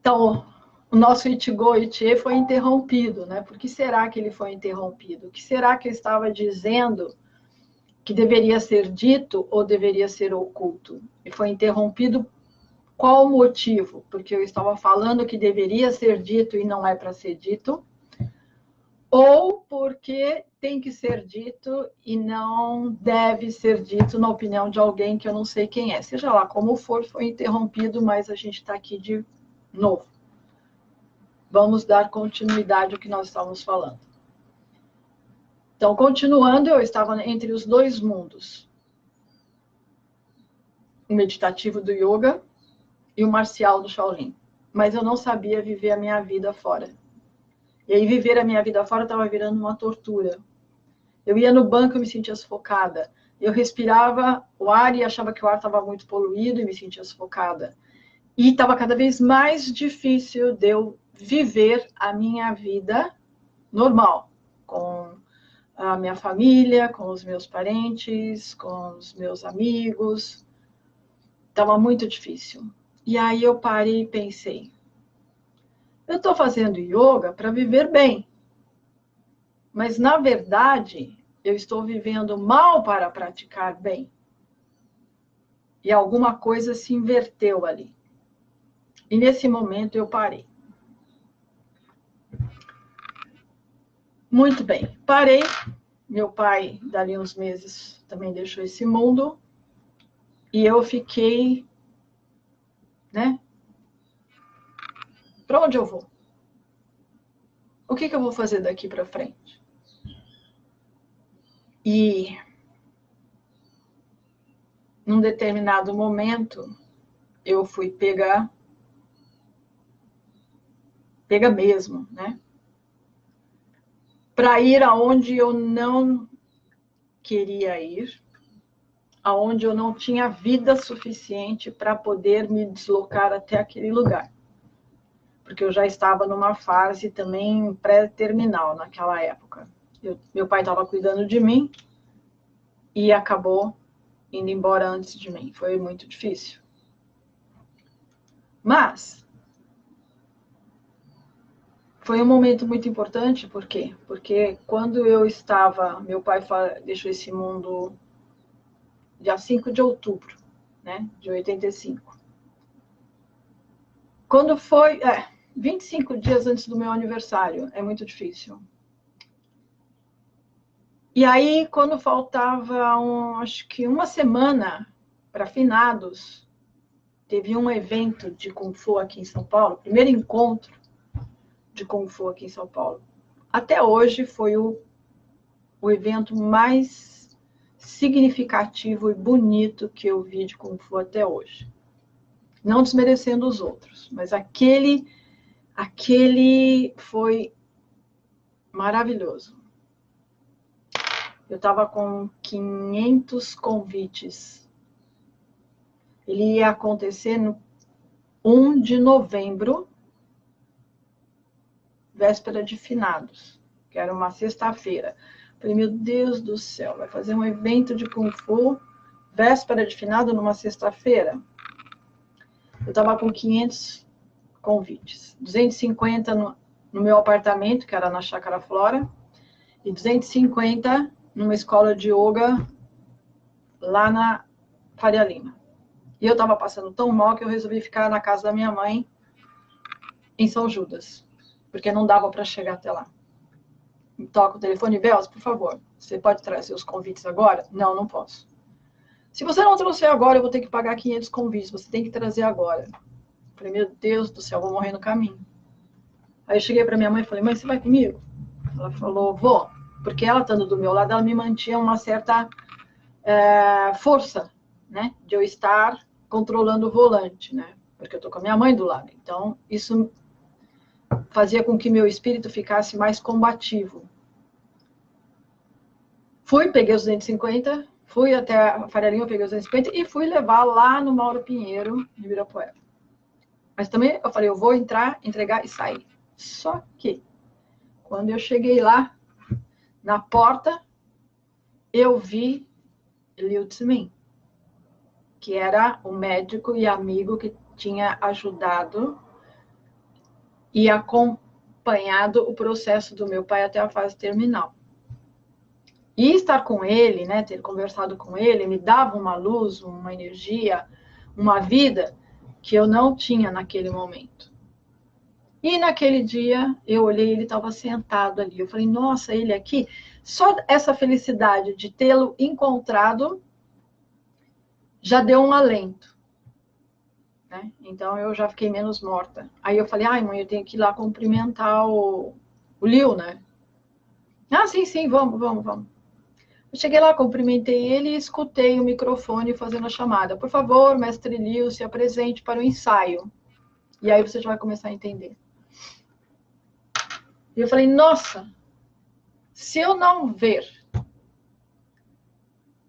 Então, o nosso Ichigo Ichie foi interrompido, né? Por que será que ele foi interrompido? O que será que eu estava dizendo que deveria ser dito ou deveria ser oculto? E foi interrompido. Qual o motivo? Porque eu estava falando que deveria ser dito e não é para ser dito, ou porque tem que ser dito e não deve ser dito na opinião de alguém que eu não sei quem é. Seja lá como for, foi interrompido, mas a gente está aqui de novo. Vamos dar continuidade ao que nós estávamos falando. Então, continuando, eu estava entre os dois mundos. O meditativo do yoga e o marcial do Shaolin. Mas eu não sabia viver a minha vida fora. E aí, viver a minha vida fora estava virando uma tortura. Eu ia no banco e me sentia sufocada. Eu respirava o ar e achava que o ar estava muito poluído e me sentia sufocada. E estava cada vez mais difícil de eu viver a minha vida normal, com a minha família, com os meus parentes, com os meus amigos. Estava muito difícil. E aí eu parei e pensei, eu estou fazendo yoga para viver bem. Mas, na verdade, eu estou vivendo mal para praticar bem. E alguma coisa se inverteu ali. E nesse momento eu parei. Muito bem, parei. Meu pai, dali uns meses, também deixou esse mundo. E eu fiquei, né? Para onde eu vou? O que eu vou fazer daqui para frente? E, num determinado momento, eu fui pega mesmo, né? Para ir aonde eu não queria ir, aonde eu não tinha vida suficiente para poder me deslocar até aquele lugar. Porque eu já estava numa fase também pré-terminal naquela época. Meu pai estava cuidando de mim e acabou indo embora antes de mim. Foi muito difícil. Mas foi um momento muito importante, por quê? Porque quando eu estava... Meu pai deixou esse mundo dia 5 de outubro, né, de 85. Quando foi... 25 dias antes do meu aniversário. É muito difícil. E aí, quando faltava, acho que uma semana para finados, teve um evento de Kung Fu aqui em São Paulo, primeiro encontro de Kung Fu aqui em São Paulo. Até hoje foi o evento mais significativo e bonito que eu vi de Kung Fu até hoje. Não desmerecendo os outros, mas aquele foi maravilhoso. Eu estava com 500 convites. Ele ia acontecer no 1 de novembro, véspera de finados, que era uma sexta-feira. Falei, meu Deus do céu, vai fazer um evento de Kung Fu, véspera de finado, numa sexta-feira? Eu estava com 500 convites. 250 no meu apartamento, que era na Chácara Flora, e 250 numa escola de yoga lá na Faria Lima. E eu estava passando tão mal que eu resolvi ficar na casa da minha mãe, em São Judas, porque não dava para chegar até lá. Me toca o telefone, Velas, por favor, você pode trazer os convites agora? Não, não posso. Se você não trouxer agora, eu vou ter que pagar 500 convites, você tem que trazer agora. Falei, meu Deus do céu, vou morrer no caminho. Aí eu cheguei para minha mãe e falei, mãe, você vai comigo? Ela falou, vou. Porque ela estando do meu lado, ela me mantinha uma certa força, né? De eu estar controlando o volante, né? Porque eu tô com a minha mãe do lado. Então, isso fazia com que meu espírito ficasse mais combativo. Fui, peguei os 250, fui até a Faria Lima, peguei os 250 e fui levar lá no Mauro Pinheiro, de Ibirapuera. Mas também eu falei, eu vou entrar, entregar e sair. Só que, quando eu cheguei lá, na porta, eu vi Liu Tziming, que era o médico e amigo que tinha ajudado e acompanhado o processo do meu pai até a fase terminal. E estar com ele, né, ter conversado com ele, me dava uma luz, uma energia, uma vida que eu não tinha naquele momento. E naquele dia, eu olhei, ele estava sentado ali. Eu falei, nossa, ele aqui. Só essa felicidade de tê-lo encontrado já deu um alento. Né? Então, eu já fiquei menos morta. Aí eu falei, ai, mãe, eu tenho que ir lá cumprimentar o Liu, né? Ah, sim, vamos. Eu cheguei lá, cumprimentei ele e escutei o microfone fazendo a chamada. Por favor, mestre Liu, se apresente para o ensaio. E aí você já vai começar a entender. E eu falei, nossa, se eu não ver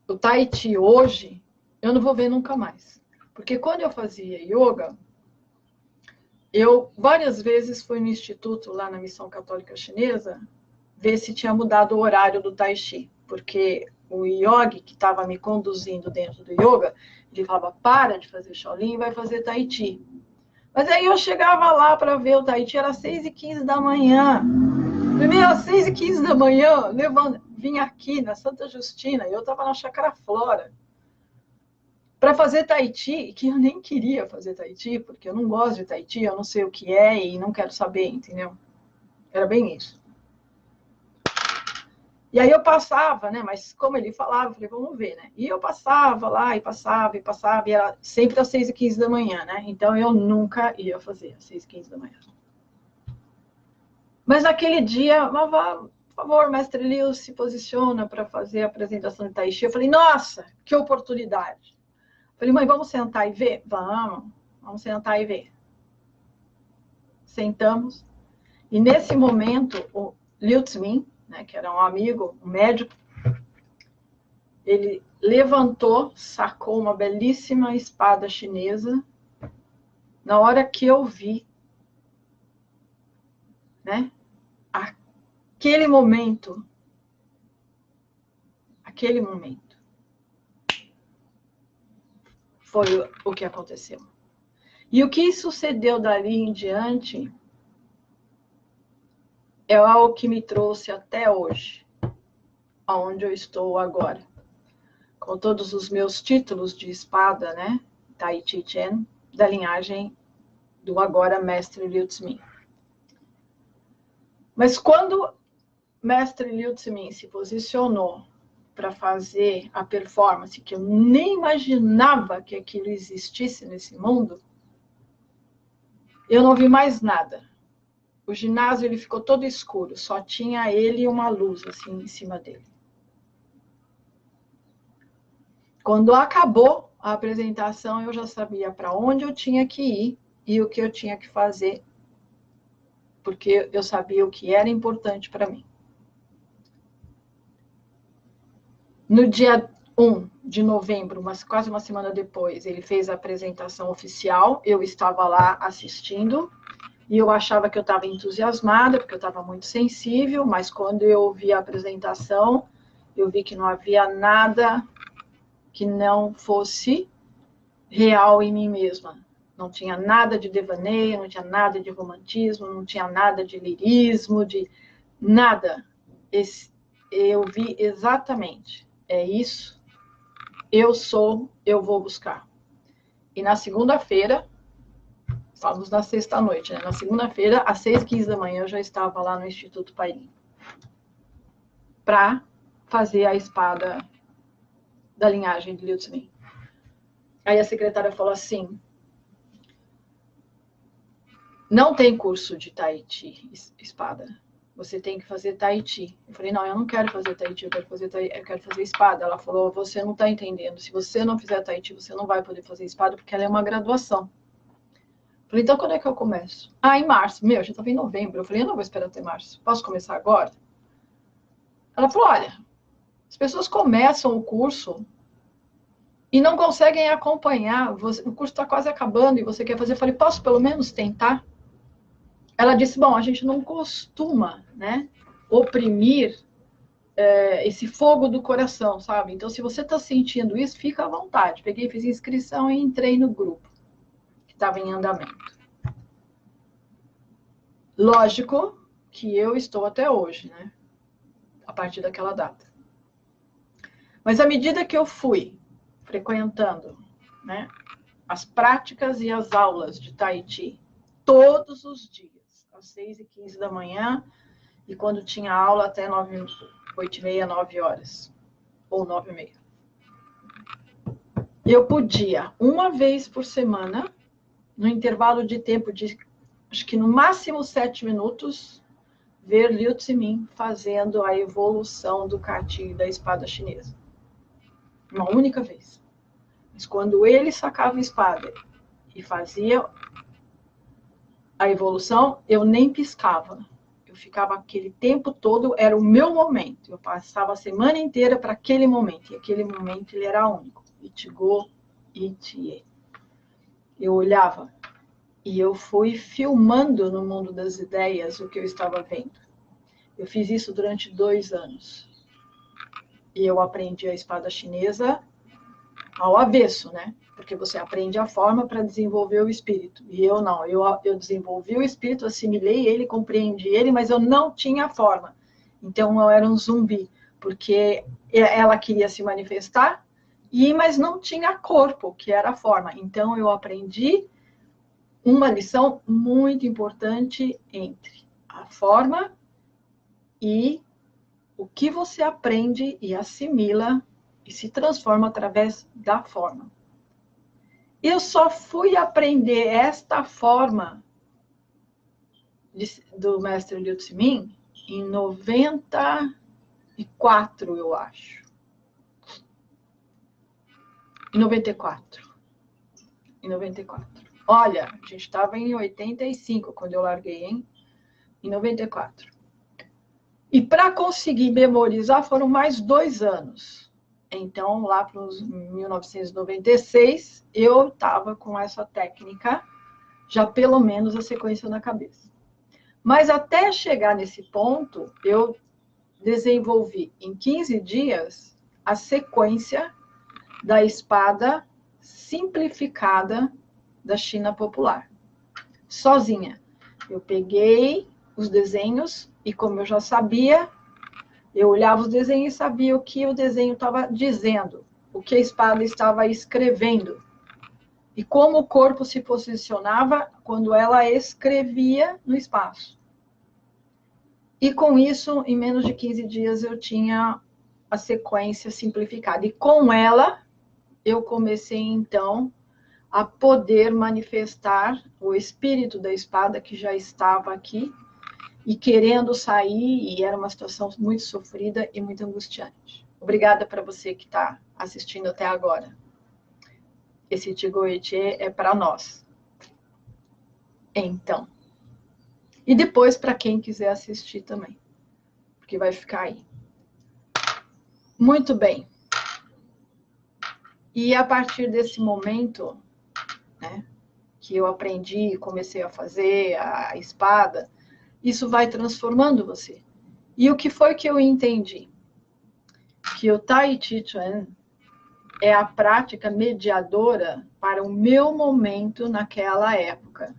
o Tai Chi hoje, eu não vou ver nunca mais. Porque quando eu fazia yoga, eu várias vezes fui no instituto, lá na Missão Católica Chinesa, ver se tinha mudado o horário do Tai Chi. Porque o yogi que estava me conduzindo dentro do yoga, ele falava, para de fazer Shaolin e vai fazer Tai Chi. Mas aí eu chegava lá para ver o Tai Chi, era 6h15 da manhã. Primeiro, às 6h15 da manhã, vim aqui na Santa Justina, e eu estava na Chácara Flora, para fazer Tai Chi, que eu nem queria fazer Tai Chi, porque eu não gosto de Tai Chi, eu não sei o que é e não quero saber, entendeu? Era bem isso. E aí eu passava, né? Mas como ele falava, eu falei, vamos ver, né? E eu passava lá, e passava, e era sempre às 6h15 da manhã, né? Então eu nunca ia fazer às 6h15 da manhã. Mas naquele dia, por favor, mestre Liu, se posiciona para fazer a apresentação de Tai Chi. Eu falei, nossa, que oportunidade. Eu falei, mãe, vamos sentar e ver? Vamos sentar e ver. Sentamos. E nesse momento, o Liu Zmin, né, que era um amigo, um médico, ele levantou, sacou uma belíssima espada chinesa. Na hora que eu vi, né, aquele momento, foi o que aconteceu. E o que sucedeu dali em diante é algo que me trouxe até hoje, aonde eu estou agora. Com todos os meus títulos de espada, né? Tai Chi Chuan, da linhagem do agora mestre Liu Zmin. Mas quando mestre Liu Zmin se posicionou para fazer a performance, que eu nem imaginava que aquilo existisse nesse mundo, eu não vi mais nada. O ginásio ele ficou todo escuro, só tinha ele e uma luz assim em cima dele. Quando acabou a apresentação, eu já sabia para onde eu tinha que ir e o que eu tinha que fazer, porque eu sabia o que era importante para mim. No dia 1 de novembro, quase uma semana depois, ele fez a apresentação oficial, eu estava lá assistindo, e eu achava que eu estava entusiasmada, porque eu estava muito sensível, mas quando eu vi a apresentação, eu vi que não havia nada que não fosse real em mim mesma. Não tinha nada de devaneio, não tinha nada de romantismo, não tinha nada de lirismo, de nada. Eu vi exatamente, é isso, eu sou, eu vou buscar. E na segunda-feira, estávamos na sexta-noite, né? Na segunda-feira, às 6h15 da manhã, eu já estava lá no Instituto Pailim para fazer a espada da linhagem de Liu Zmin. Aí a secretária falou assim, não tem curso de Tai Chi, espada. Você tem que fazer Tai Chi. Eu falei, não, eu não quero fazer Tai Chi, eu quero fazer espada. Ela falou, você não está entendendo. Se você não fizer Tai Chi, você não vai poder fazer espada, porque ela é uma graduação. Eu falei, então quando é que eu começo? Em março. Meu, já estava em novembro. Eu falei, eu não vou esperar até março. Posso começar agora? Ela falou, olha, as pessoas começam o curso e não conseguem acompanhar. O curso está quase acabando e você quer fazer. Eu falei, posso pelo menos tentar? Ela disse, bom, a gente não costuma, né, oprimir esse fogo do coração, sabe? Então, se você está sentindo isso, fica à vontade. Peguei, fiz inscrição e entrei no grupo, que estava em andamento. Lógico que eu estou até hoje, né? A partir daquela data. Mas à medida que eu fui frequentando, né, as práticas e as aulas de Tai Chi, todos os dias, às 6h15 da manhã, e quando tinha aula até 8h30, 9 horas, ou 9h30. Eu podia, uma vez por semana, no intervalo de tempo de, acho que no máximo 7 minutos, ver Liu Zimin fazendo a evolução do Kati da espada chinesa. Uma única vez. Mas quando ele sacava a espada e fazia a evolução, eu nem piscava. Eu ficava aquele tempo todo, era o meu momento. Eu passava a semana inteira para aquele momento. E aquele momento ele era único. Ichigo, Ichie. Eu olhava e eu fui filmando no mundo das ideias o que eu estava vendo. Eu fiz isso durante 2 anos. E eu aprendi a espada chinesa ao avesso, né? Porque você aprende a forma para desenvolver o espírito. E eu não. Eu desenvolvi o espírito, assimilei ele, compreendi ele, mas eu não tinha a forma. Então eu era um zumbi, porque ela queria se manifestar, mas não tinha corpo, que era a forma. Então eu aprendi uma lição muito importante entre a forma e o que você aprende e assimila e se transforma através da forma. Eu só fui aprender esta forma do mestre Liu Zimin em 94, eu acho. Em 94. Em 94. Olha, a gente estava em 85 quando eu larguei, hein? Em 94. E para conseguir memorizar foram mais 2 anos. Então, lá para os 1996, eu estava com essa técnica, já pelo menos a sequência na cabeça. Mas até chegar nesse ponto, eu desenvolvi em 15 dias a sequência da espada simplificada da China popular. Sozinha. Eu peguei os desenhos e, como eu já sabia, eu olhava os desenhos e sabia o que o desenho estava dizendo, o que a espada estava escrevendo e como o corpo se posicionava quando ela escrevia no espaço. E com isso, em menos de 15 dias, eu tinha a sequência simplificada. E com ela, eu comecei, então, a poder manifestar o espírito da espada que já estava aqui e querendo sair, e era uma situação muito sofrida e muito angustiante. Obrigada para você que está assistindo até agora. Esse Ichigo Ichie é para nós. Então. E depois para quem quiser assistir também, porque vai ficar aí. Muito bem. E a partir desse momento, né, que eu aprendi e comecei a fazer a espada, isso vai transformando você. E o que foi que eu entendi? Que o Tai Chi Chuan é a prática mediadora para o meu momento naquela época.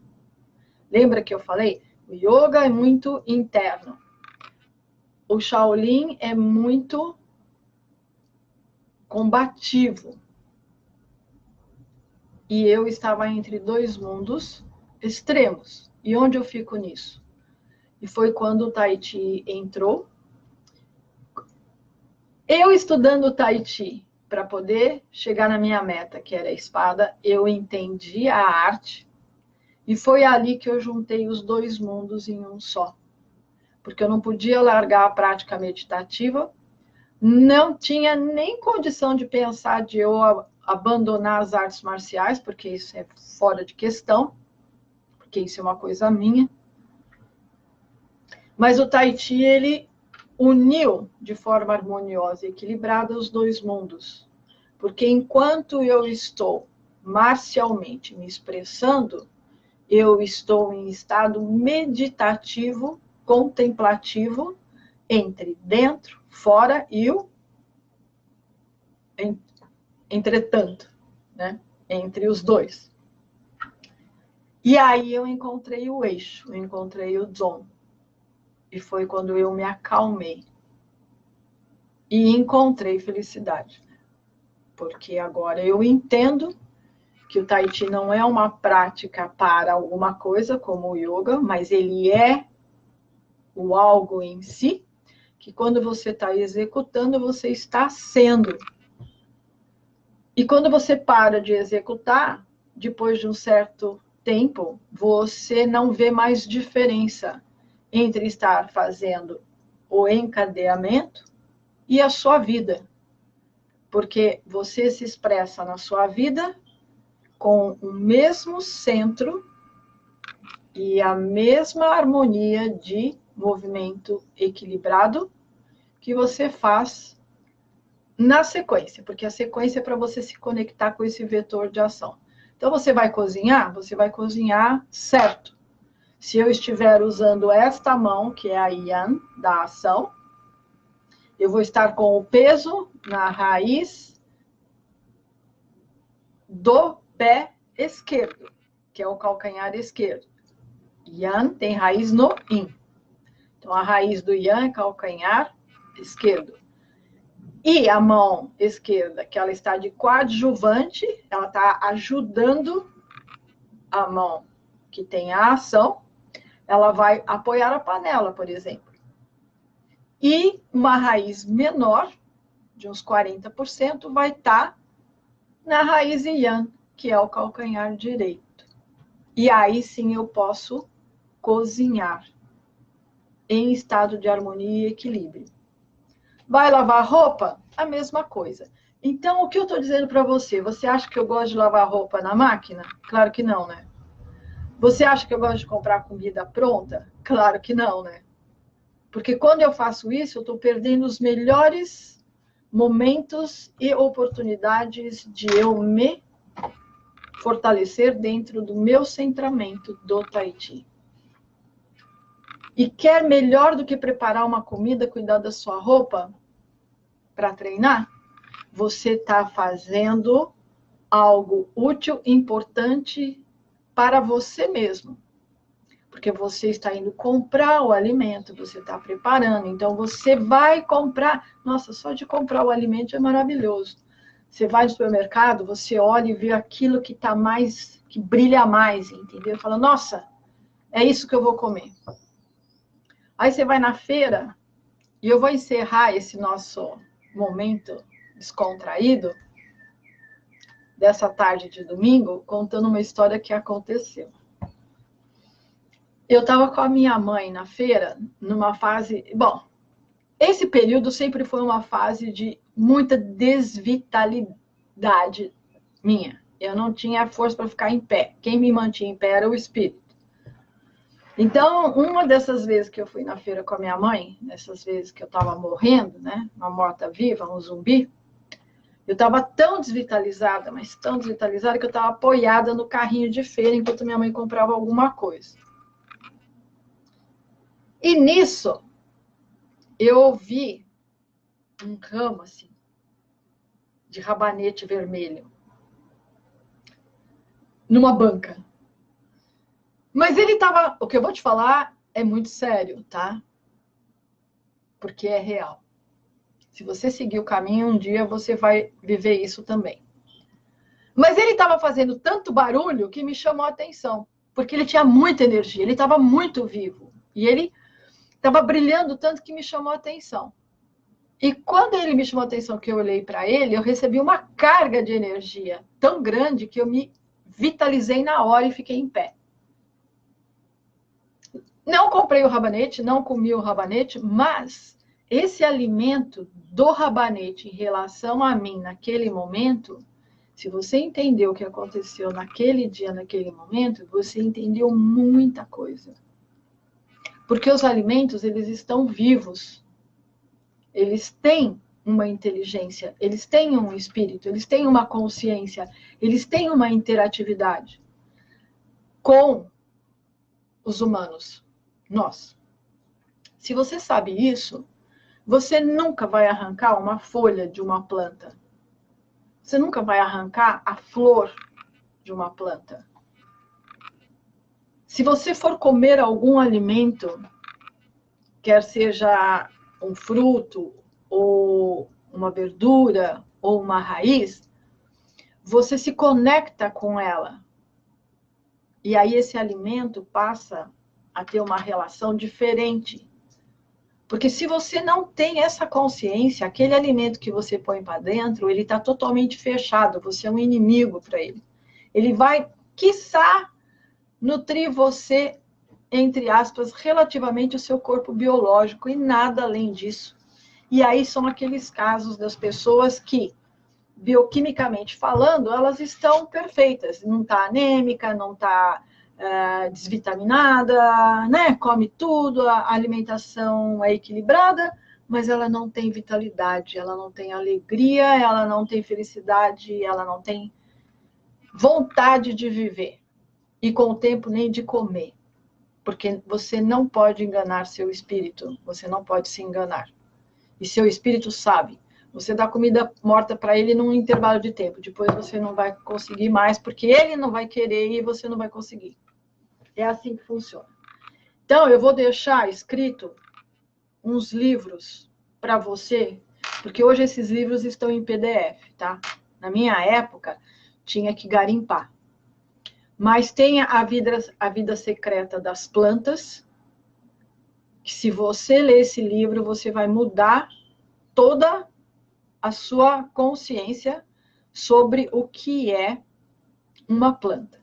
Lembra que eu falei? O yoga é muito interno. O Shaolin é muito combativo. E eu estava entre 2 mundos extremos. E onde eu fico nisso? E foi quando o Tai Chi entrou. Eu estudando o Tai Chi para poder chegar na minha meta, que era a espada, eu entendi a arte. E foi ali que eu juntei os 2 mundos em um só. Porque eu não podia largar a prática meditativa, não tinha nem condição de pensar de eu abandonar as artes marciais, porque isso é fora de questão, porque isso é uma coisa minha. Mas o Tai Chi, ele uniu de forma harmoniosa e equilibrada os 2 mundos. Porque enquanto eu estou marcialmente me expressando, eu estou em estado meditativo, contemplativo, entre dentro, fora e o entretanto, né? Entre os 2. E aí eu encontrei o eixo, eu encontrei o Dzong. E foi quando eu me acalmei. E encontrei felicidade. Porque agora eu entendo que o Tai Chi não é uma prática para alguma coisa, como o yoga, mas ele é o algo em si, que quando você está executando, você está sendo. E quando você para de executar, depois de um certo tempo, você não vê mais diferença entre estar fazendo o encadeamento e a sua vida. Porque você se expressa na sua vida com o mesmo centro e a mesma harmonia de movimento equilibrado que você faz na sequência, porque a sequência é para você se conectar com esse vetor de ação. Então, você vai cozinhar certo. Se eu estiver usando esta mão, que é a Yan da ação, eu vou estar com o peso na raiz do pé esquerdo, que é o calcanhar esquerdo. Yan tem raiz no Yin. Então, a raiz do Yan é calcanhar esquerdo. E a mão esquerda, que ela está de coadjuvante, ela está ajudando a mão que tem a ação, ela vai apoiar a panela, por exemplo. E uma raiz menor, de uns 40%, vai estar na raiz Yan, que é o calcanhar direito. E aí sim eu posso cozinhar em estado de harmonia e equilíbrio. Vai lavar roupa? A mesma coisa. Então, o que eu estou dizendo para você? Você acha que eu gosto de lavar roupa na máquina? Claro que não, né? Você acha que eu gosto de comprar comida pronta? Claro que não, né? Porque quando eu faço isso, eu estou perdendo os melhores momentos e oportunidades de eu me fortalecer dentro do meu centramento do Tai Chi. E quer melhor do que preparar uma comida, cuidar da sua roupa para treinar? Você está fazendo algo útil, importante para você mesmo. Porque você está indo comprar o alimento, você está preparando. Então, você vai comprar. Nossa, só de comprar o alimento é maravilhoso. Você vai no supermercado, você olha e vê aquilo que está mais, que brilha mais, entendeu? Fala, nossa, é isso que eu vou comer. Aí você vai na feira, e eu vou encerrar esse nosso momento descontraído dessa tarde de domingo, contando uma história que aconteceu. Eu estava com a minha mãe na feira, numa fase... Bom, esse período sempre foi uma fase de muita desvitalidade minha. Eu não tinha força para ficar em pé. Quem me mantinha em pé era o espírito. Então, uma dessas vezes que eu fui na feira com a minha mãe, nessas vezes que eu estava morrendo, né, uma morta-viva, um zumbi, eu estava tão desvitalizada, mas tão desvitalizada, que eu estava apoiada no carrinho de feira enquanto minha mãe comprava alguma coisa. E nisso, eu ouvi um ramo, assim, de rabanete vermelho, numa banca. Mas ele estava... O que eu vou te falar é muito sério, tá? Porque é real. Se você seguir o caminho, um dia você vai viver isso também. Mas ele estava fazendo tanto barulho que me chamou a atenção. Porque ele tinha muita energia, ele estava muito vivo. E ele estava brilhando tanto que me chamou a atenção. E quando ele me chamou a atenção, que eu olhei para ele, eu recebi uma carga de energia tão grande que eu me vitalizei na hora e fiquei em pé. Não comprei o rabanete, não comi o rabanete, mas esse alimento do rabanete em relação a mim naquele momento, se você entendeu o que aconteceu naquele dia, naquele momento, você entendeu muita coisa. Porque os alimentos, eles estão vivos. Eles têm uma inteligência, eles têm um espírito, eles têm uma consciência, eles têm uma interatividade com os humanos, nós. Se você sabe isso, você nunca vai arrancar uma folha de uma planta. Você nunca vai arrancar a flor de uma planta. Se você for comer algum alimento, quer seja um fruto, ou uma verdura, ou uma raiz, você se conecta com ela. E aí esse alimento passa a ter uma relação diferente. Porque se você não tem essa consciência, aquele alimento que você põe para dentro, ele está totalmente fechado, você é um inimigo para ele. Ele vai, quiçá, nutrir você, entre aspas, relativamente ao seu corpo biológico e nada além disso. E aí são aqueles casos das pessoas que, bioquimicamente falando, elas estão perfeitas. Não está anêmica, não está desvitaminada, né? Come tudo, a alimentação é equilibrada, mas ela não tem vitalidade, ela não tem alegria, ela não tem felicidade, ela não tem vontade de viver. E com o tempo nem de comer. Porque você não pode enganar seu espírito, você não pode se enganar. E seu espírito sabe. Você dá comida morta para ele num intervalo de tempo. Depois você não vai conseguir mais, porque ele não vai querer e você não vai conseguir. É assim que funciona. Então, eu vou deixar escrito uns livros para você, porque hoje esses livros estão em PDF, tá? Na minha época, tinha que garimpar. Mas tem a vida secreta das plantas, que se você ler esse livro, você vai mudar toda a sua consciência sobre o que é uma planta.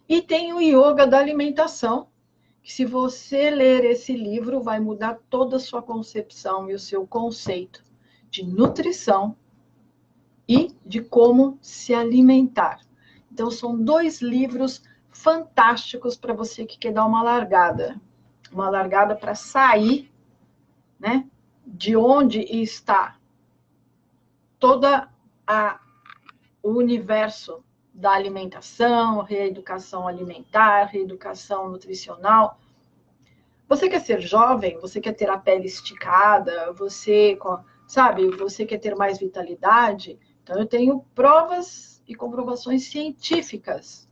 E tem o Yoga da Alimentação, que se você ler esse livro, vai mudar toda a sua concepção e o seu conceito de nutrição e de como se alimentar. Então, são 2 livros fantásticos para você que quer dar uma largada para sair, né, de onde está toda o universo da alimentação, reeducação alimentar, reeducação nutricional. Você quer ser jovem? Você quer ter a pele esticada? Você quer ter mais vitalidade? Então, eu tenho provas e comprovações científicas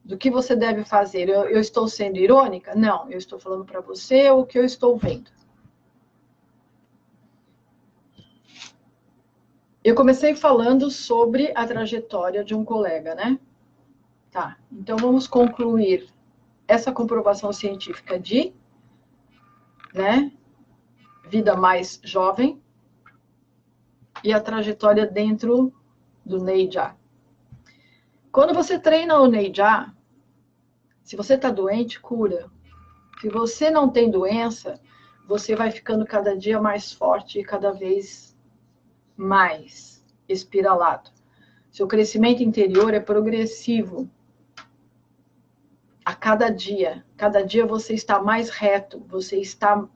do que você deve fazer. Eu estou sendo irônica? Não, eu estou falando para você o que eu estou vendo. Eu comecei falando sobre a trajetória de um colega, né? Tá, então vamos concluir essa comprovação científica de, né, vida mais jovem e a trajetória dentro do Neija. Quando você treina o Neija, se você está doente, cura. Se você não tem doença, você vai ficando cada dia mais forte e cada vez mais espiralado. Seu crescimento interior é progressivo. A cada dia você está mais reto, você está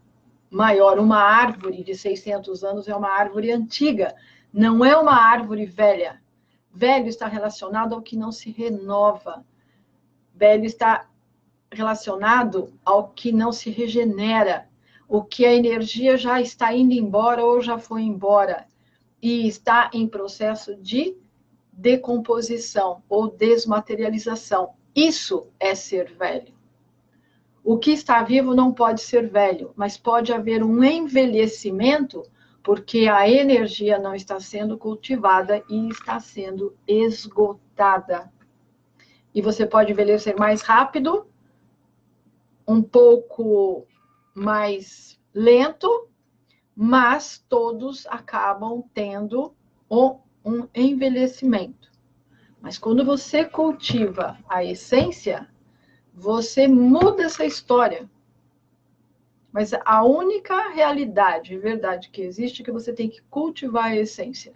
maior. Uma árvore de 600 anos é uma árvore antiga, não é uma árvore velha. Velho está relacionado ao que não se renova. Velho está relacionado ao que não se regenera, o que a energia já está indo embora ou já foi embora e está em processo de decomposição ou desmaterialização. Isso é ser velho. O que está vivo não pode ser velho, mas pode haver um envelhecimento porque a energia não está sendo cultivada e está sendo esgotada. E você pode envelhecer mais rápido, um pouco mais lento, mas todos acabam tendo um envelhecimento. Mas quando você cultiva a essência, você muda essa história. Mas a única realidade, verdade que existe é que você tem que cultivar a essência.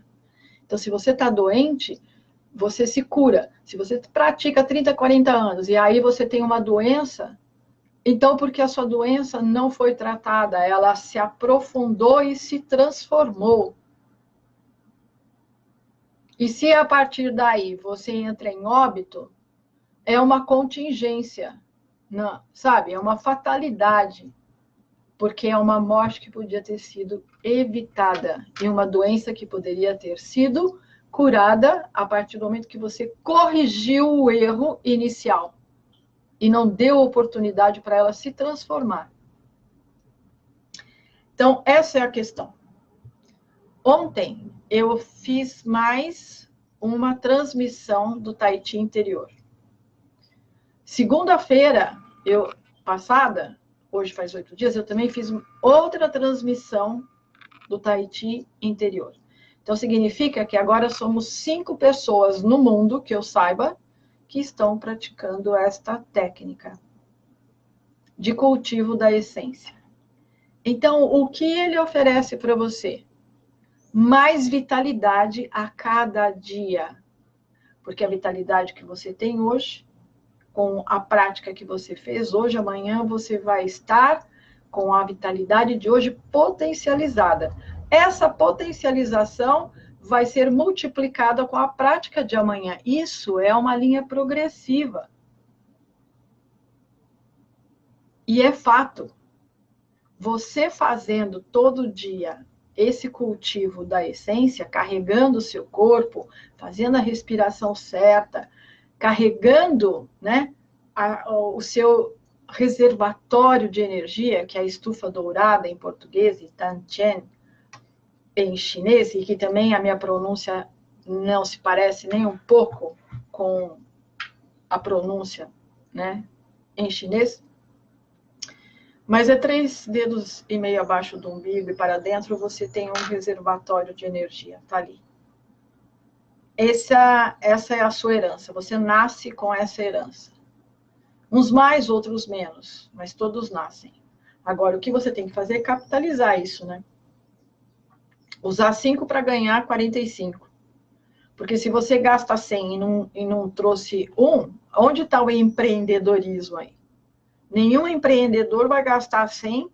Então, se você está doente, você se cura. Se você pratica 30, 40 anos e aí você tem uma doença, então, porque a sua doença não foi tratada, ela se aprofundou e se transformou. E se a partir daí você entra em óbito, é uma contingência, não, sabe? É uma fatalidade, porque é uma morte que podia ter sido evitada e uma doença que poderia ter sido curada a partir do momento que você corrigiu o erro inicial e não deu oportunidade para ela se transformar. Então, essa é a questão. Ontem, eu fiz mais uma transmissão do Tai Chi interior. Segunda-feira, passada, hoje faz 8 dias, eu também fiz outra transmissão do Tai Chi interior. Então, significa que agora somos 5 pessoas no mundo, que eu saiba, que estão praticando esta técnica de cultivo da essência. Então, o que ele oferece para você? Mais vitalidade a cada dia. Porque a vitalidade que você tem hoje, com a prática que você fez hoje, amanhã você vai estar com a vitalidade de hoje potencializada. Essa potencialização vai ser multiplicada com a prática de amanhã. Isso é uma linha progressiva. E é fato. Você fazendo todo dia esse cultivo da essência, carregando o seu corpo, fazendo a respiração certa, carregando, né, o seu reservatório de energia, que é a estufa dourada em português, e Tanchen em chinês, e que também a minha pronúncia não se parece nem um pouco com a pronúncia, né, em chinês. Mas é 3 dedos e meio abaixo do umbigo e para dentro você tem um reservatório de energia, tá ali. Essa é a sua herança, você nasce com essa herança. Uns mais, outros menos, mas todos nascem. Agora, o que você tem que fazer é capitalizar isso, né? Usar 5 para ganhar 45. Porque se você gasta 100 e não trouxe 1, onde está o empreendedorismo aí? Nenhum empreendedor vai gastar 100,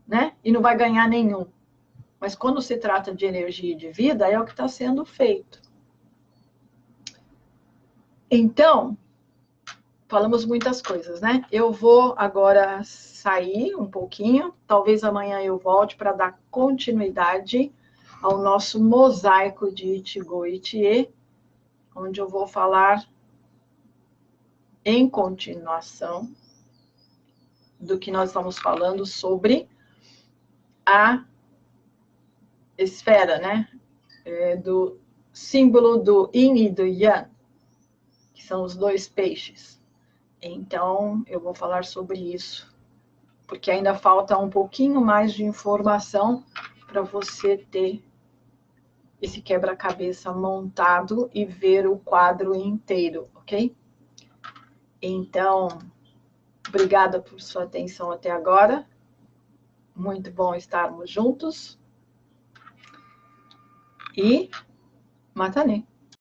né? E não vai ganhar nenhum. Mas quando se trata de energia e de vida, é o que está sendo feito. Então, falamos muitas coisas, né? Eu vou agora sair um pouquinho. Talvez amanhã eu volte para dar continuidade ao nosso mosaico de Ichigo Ichie, onde eu vou falar em continuação do que nós estamos falando sobre a esfera, né? Do símbolo do Yin e do Yang, que são os 2 peixes. Então, eu vou falar sobre isso, porque ainda falta um pouquinho mais de informação para você ter esse quebra-cabeça montado e ver o quadro inteiro, ok? Então, obrigada por sua atenção até agora. Muito bom estarmos juntos. E Matane.